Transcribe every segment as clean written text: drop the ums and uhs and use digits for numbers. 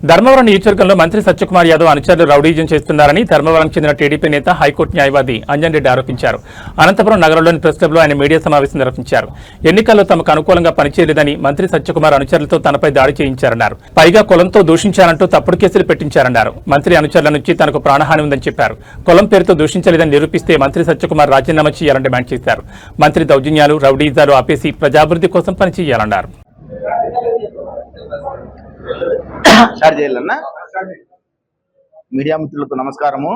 ధర్మవరం నియోజకవర్గంలో మంత్రి సత్యకుమార్ యాదవ్ అనుచరులు రౌడీజం చేస్తున్నారని ధర్మవరం చెందిన టీడీపీ నేత హైకోర్టు న్యాయవాది అంజన్ రెడ్డి ఆరోపించారు. అనంతపురం నగరంలోని ప్రెస్ క్లబ్లో ఆయన మీడియా సమావేశం నిర్వహించారు. ఎన్నికల్లో తమకు అనుకూలంగా పనిచేయలేదని మంత్రి సత్యకుమార్ అనుచరులతో తనపై దాడి చేయించారన్నారు. పైగా కులంతో దూషించారంటూ తప్పుడు కేసులు పెట్టించారన్నారు. మంత్రి అనుచరుల నుంచి తనకు ప్రాణహాని ఉందని చెప్పారు. కులం పేరుతో దూషించలేదని నిరూపిస్తే మంత్రి సత్యకుమార్ రాజీనామా చేయాలని డిమాండ్ చేశారు. మంత్రి దౌర్జన్యాలు, రౌడీజాలు ఆపేసి ప్రజాభివృద్ధి కోసం పనిచేయాలన్నారు. స్టార్ట్ చేయాలన్నా. మీడియా మిత్రులకు నమస్కారము.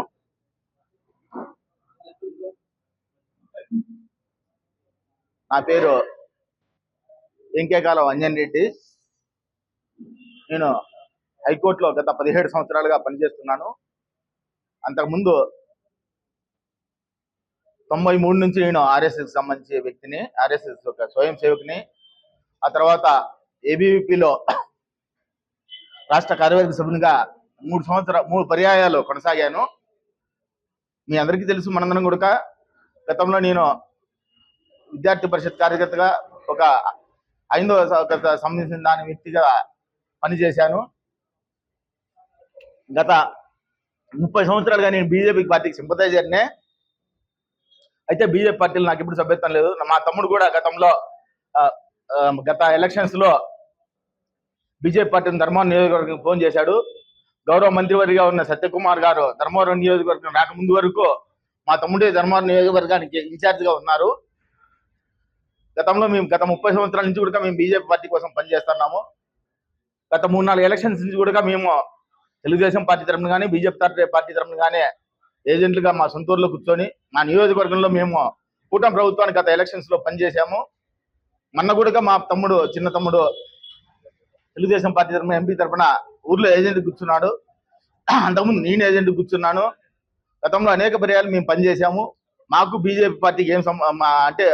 నా పేరు వెంకేకాలం అంజన్ రెడ్డి. నేను హైకోర్టులో గత 17 సంవత్సరాలుగా పనిచేస్తున్నాను. అంతకుముందు 93 నుంచి నేను ఆర్ఎస్ఎస్ సంబంధించిన వ్యక్తిని, ఆర్ఎస్ఎస్ ఒక స్వయం సేవకుని. ఆ తర్వాత ఏబీవీపీలో రాష్ట్ర కార్యవర్గ సభ్యునిగా 3 పర్యాయాలు కొనసాగాను. మీ అందరికీ తెలుసు, మనందరం కూడా గతంలో నేను విద్యార్థి పరిషత్ కార్యకర్తగా ఒక 5వ సంబంధించిన దాని వ్యక్తిగా పనిచేశాను. గత 30 సంవత్సరాలుగా నేను బీజేపీ పార్టీకి సింపథైజర్నే. అయితే బీజేపీ పార్టీలో నాకు ఇప్పుడు సభ్యత్వం లేదు. మా తమ్ముడు కూడా గత ఎలక్షన్స్ లో బీజేపీ పార్టీ ధర్మవరం నియోజకవర్గం ఫోన్ చేశాడు. గౌరవ మంత్రివర్గిగా ఉన్న సత్యకుమార్ గారు ధర్మవరం నియోజకవర్గం రాకముందు వరకు మా తమ్ముడే ధర్మవరం నియోజకవర్గానికి ఇన్ఛార్జ్ గా ఉన్నారు. గతంలో మేము గత 30 సంవత్సరాల నుంచి కూడా మేము బీజేపీ పార్టీ కోసం పనిచేస్తున్నాము. గత 3-4 ఎలక్షన్స్ నుంచి కూడా మేము తెలుగుదేశం పార్టీ తరఫున కానీ బీజేపీ పార్టీ తరఫున కానీ ఏజెంట్లుగా మా సొంతూరులో కూర్చొని మా నియోజకవర్గంలో మేము కూటమి ప్రభుత్వానికి గత ఎలక్షన్స్ లో పనిచేశాము. మొన్న కూడా మా తమ్ముడు, చిన్న తమ్ముడు తెలుగుదేశం పార్టీ తరఫున ఎంపీ తరఫున ఊర్లో ఏజెంట్ కూర్చున్నాడు. అంతకుముందు నేను ఏజెంట్ కూర్చున్నాను. గతంలో అనేక పర్యాలు మేము పనిచేశాము. మాకు బీజేపీ పార్టీకి అంటే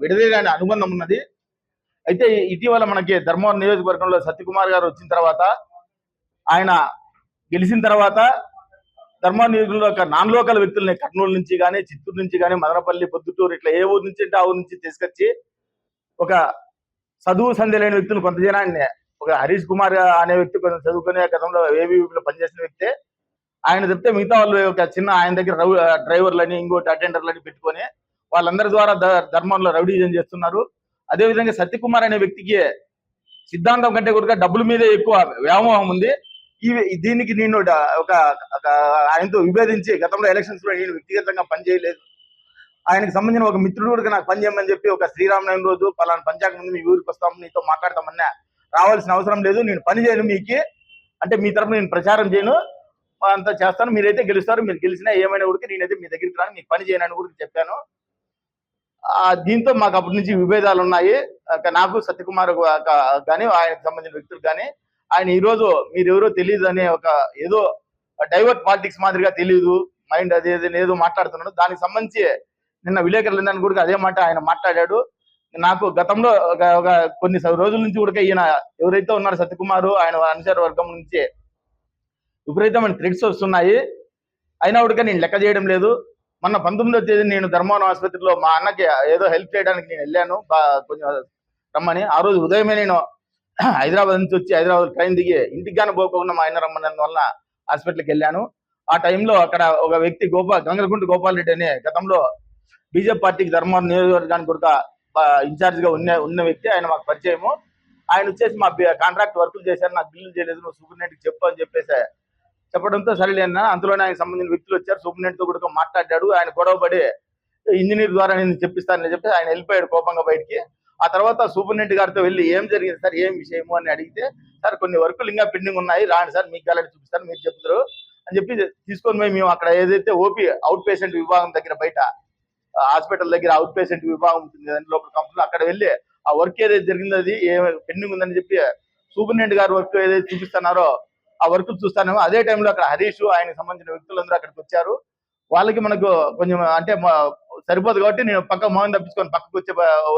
విడదీయని అనుబంధం ఉన్నది. అయితే ఇటీవల మనకి ధర్మవరం నియోజకవర్గంలో సత్యకుమార్ గారు వచ్చిన తర్వాత, ఆయన గెలిచిన తర్వాత ధర్మవరం నియోజకవర్గంలో నాన్ లోకల్ వ్యక్తుల్ని కర్నూలు నుంచి కానీ, చిత్తూరు నుంచి కానీ, మదనపల్లి, పొద్దుటూరు ఇట్లా ఏ ఊరు నుంచి అంటే ఆ ఊరు నుంచి తీసుకొచ్చి ఒక చదువు సంధ్య లేని వ్యక్తులు కొంత జనాన్ని, ఒక హరీష్ కుమార్ అనే వ్యక్తి కొంచెం చదువుకునే గతంలో ఏబీవీపీలో పనిచేసిన వ్యక్తి, ఆయన చెప్తే మిగతా వాళ్ళు ఒక చిన్న ఆయన దగ్గర డ్రైవర్లని, ఇంకోటి అటెండర్లని పెట్టుకొని వాళ్ళందరి ద్వారా ధర్మంలో రౌడీజం చేస్తున్నారు. అదేవిధంగా సత్యకుమార్ అనే వ్యక్తికి సిద్ధాంతం కంటే కూడా డబ్బుల మీదే ఎక్కువ వ్యామోహం ఉంది. దీనికి నేను ఒక ఆయనతో విభేదించి గతంలో ఎలక్షన్స్ లో నేను వ్యక్తిగతంగా పనిచేయలేదు. ఆయనకు సంబంధించిన ఒక మిత్రుడు కూడా నాకు పని చేయమని చెప్పి, ఒక శ్రీరామనవమి రోజు పలానా పంచాయతీ ముందు మీ ఊరికి వస్తాము, నీతో మాట్లాడతామన్నా రావాల్సిన అవసరం లేదు, నేను పని చేయను మీకు, అంటే మీ తరఫున నేను ప్రచారం చేయను, అంతా చేస్తాను, మీరైతే గెలుస్తారు, మీరు గెలిచినా ఏమైనా కూడా నేనైతే మీ దగ్గరికి రాను, మీకు పని చేయనని కూడా చెప్పాను. దీంతో మాకు అప్పటి నుంచి విభేదాలు ఉన్నాయి. నాకు సత్యకుమార్ కానీ ఆయనకు సంబంధించిన వ్యక్తులు కానీ, ఆయన ఈరోజు మీరెవరో తెలియదు అనే ఒక ఏదో డైవర్ట్ పాలిటిక్స్ మాదిరిగా తెలియదు, మైండ్ అదే ఏదో మాట్లాడుతున్నాడు. దానికి సంబంధించి నిన్న విలేకరులందరినీ కూడా అదే మాట ఆయన మాట్లాడాడు. నాకు గతంలో ఒక కొన్ని రోజుల నుంచి కూడా ఈయన ఎవరైతే ఉన్నారో సత్యకుమార్, ఆయన అనుచర వర్గం నుంచి విపరీతమైన థ్రెట్స్ వస్తున్నాయి. అయినా కూడా నేను లెక్క చేయడం లేదు. మొన్న 19వ తేదీ నేను ధర్మవరం ఆసుపత్రిలో మా అన్నకి ఏదో హెల్ప్ చేయడానికి నేను వెళ్ళాను, కొంచెం రమ్మని. ఆ రోజు ఉదయమే నేను హైదరాబాద్ నుంచి వచ్చి హైదరాబాద్ ట్రైన్ దిగి ఇంటికి కానీ పోకుండా మా ఆయన రమ్మన్నందు వల్ల హాస్పిటల్కి వెళ్ళాను. ఆ టైంలో అక్కడ ఒక వ్యక్తి గంగలగుంట గోపాల్ రెడ్డి అనే గతంలో బీజేపీ పార్టీకి ధర్మవరం నియోజకవర్గానికి కూడా ఇన్ఛార్జ్ గా ఉన్న వ్యక్తి, ఆయన మాకు పరిచయము. ఆయన వచ్చేసి మా కాంట్రాక్ట్ వర్కులు చేశారు, నాకు బిల్లులు చేయలేదు, నువ్వు సూపరింటెండెంట్కి చెప్పు అని చెప్పడంతో సరేలేనా. అందులోనే ఆయన సంబంధించిన వ్యక్తులు వచ్చారు, సూపరింటెండెంట్ తో కూడా మాట్లాడాడు. ఆయన గొడవపడి ఇంజనీర్ ద్వారా నేను చెప్పిస్తానని చెప్పి ఆయన వెళ్ళిపోయాడు కోపంగా బయటికి. ఆ తర్వాత సూపరింటెండెంట్ గారితో వెళ్ళి ఏం జరిగింది సార్, ఏం విషయము అని అడిగితే, సార్ కొన్ని వర్కులు ఇంకా పెండింగ్ ఉన్నాయి, రాండి సార్ మీకు గలటి చూపిస్తాను, మీరు చెప్తారు అని చెప్పి తీసుకొని పోయి మేము అక్కడ ఏదైతే ఓపీ అవుట్ పేషెంట్ విభాగం దగ్గర బయట హాస్పిటల్ దగ్గర అవుట్ పేషెంట్ విభాగం ఉంటుంది కదండి లోపల కంపెనీలో, అక్కడ వెళ్ళి ఆ వర్క్ ఏదైతే జరిగిందో అది పెండింగ్ ఉందని చెప్పి సూపరింటెండెంట్ గారు వర్క్ ఏదైతే చూపిస్తున్నారో ఆ వర్క్ చూస్తానేమో. అదే టైంలో అక్కడ హరీష్, ఆయనకు సంబంధించిన వ్యక్తులందరూ అక్కడికి వచ్చారు. వాళ్ళకి మనకు కొంచెం అంటే సరిపోదు కాబట్టి నేను పక్క మౌనం తప్పించుకొని పక్కకు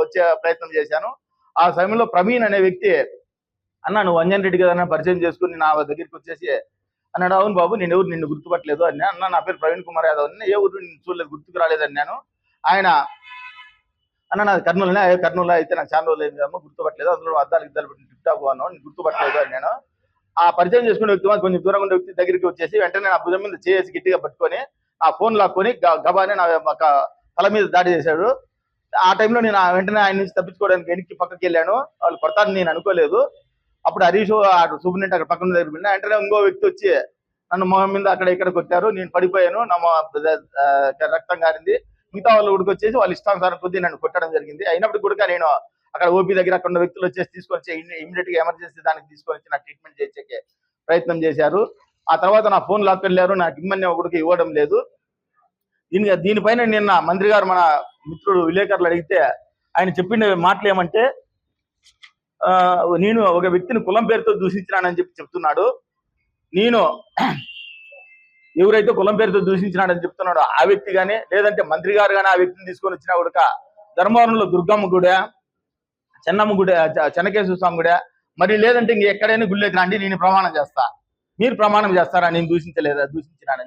వచ్చే ప్రయత్నం చేశాను. ఆ సమయంలో ప్రవీణ్ అనే వ్యక్తి, అన్న నువ్వు అంజన్ రెడ్డి కదా పరిచయం చేసుకుని నా దగ్గరికి వచ్చేసి అన్నాడు, అవును బాబు నేను ఎవరు నిన్ను గుర్తుపట్టలేదు అన్నా. అన్న నా పేరు ప్రవీణ్ కుమార్ యాదవ్ అన్న, ఏ ఊరు నిన్ను చూడలేదు, గుర్తుకు రాలేదన్నాను. ఆయన అన్న నాది కర్నూలు అయితే నాకు చాలా రోజులు అయింది కదమ్మా, గుర్తుపట్టలేదు, అందులో అద్దాలు గిద్దాలు పెట్టి టిప్ టాప్ అన్నావు, నేను గుర్తుపట్టలేదు అన్నాను. ఆ పరిచయం చేసుకునే వ్యక్తి కొంచెం దూరంగా ఉండే వ్యక్తి దగ్గరికి వచ్చేసి వెంటనే నా భుజం మీద చేసి గట్టిగా పట్టుకొని ఆ ఫోన్ లాక్కొని గబాని నా తల మీద దాడి చేశాడు. ఆ టైంలో నేను వెంటనే ఆయన నుంచి తప్పించుకోవడానికి వెనక్కి పక్కకి వెళ్ళాను. వాళ్ళు కొడతారని నేను అనుకోలేదు. అప్పుడు హరీష్ సూపరింటెండెంట్ అక్కడ పక్కన దగ్గర వెంటనే ఇంకో వ్యక్తి వచ్చి నన్ను మొహం మీద అక్కడ ఇక్కడ కొట్టారు. నేను పడిపోయాను, నా రక్తం కారింది. మిగతా వాళ్ళు ఉడికొచ్చేసి వాళ్ళు ఇష్టానుసారం కొద్దీ నన్ను కొట్టడం జరిగింది. అయినప్పుడు కూడా నేను అక్కడ ఓపీ దగ్గర అక్కడ ఉన్న వ్యక్తులు వచ్చేసి తీసుకొచ్చి ఇమీడియట్ గా ఎమర్జెన్సీ దానికి తీసుకొని వచ్చి నాకు ట్రీట్మెంట్ చేసే ప్రయత్నం చేశారు. ఆ తర్వాత నా ఫోన్ లాక్ వెళ్ళారు, నాకు ఇమ్మని ఒకటికి ఇవ్వడం లేదు. దీనిపైన నిన్న మంత్రి గారు మన మిత్రుడు విలేకరులు అడిగితే ఆయన చెప్పిన మాటలు ఏమంటే, నేను ఒక వ్యక్తిని కులం పేరుతో దూషించినానని చెప్తున్నాడు. నేను ఎవరైతే కులం పేరుతో దూషించినాడని చెప్తున్నాడో ఆ వ్యక్తి కానీ, లేదంటే మంత్రి గారు కానీ ఆ వ్యక్తిని తీసుకొని వచ్చినా కూడా ధర్మవరంలో దుర్గమ్మ గుడి, చెన్నమ్మ గుడి, చెన్నకేశ్వర స్వామి గుడి, మరి లేదంటే ఇంక ఎక్కడైనా గుళ్ళకి రండి, నేను ప్రమాణం చేస్తా. మీరు ప్రమాణం చేస్తారా నేను దూషించినానని?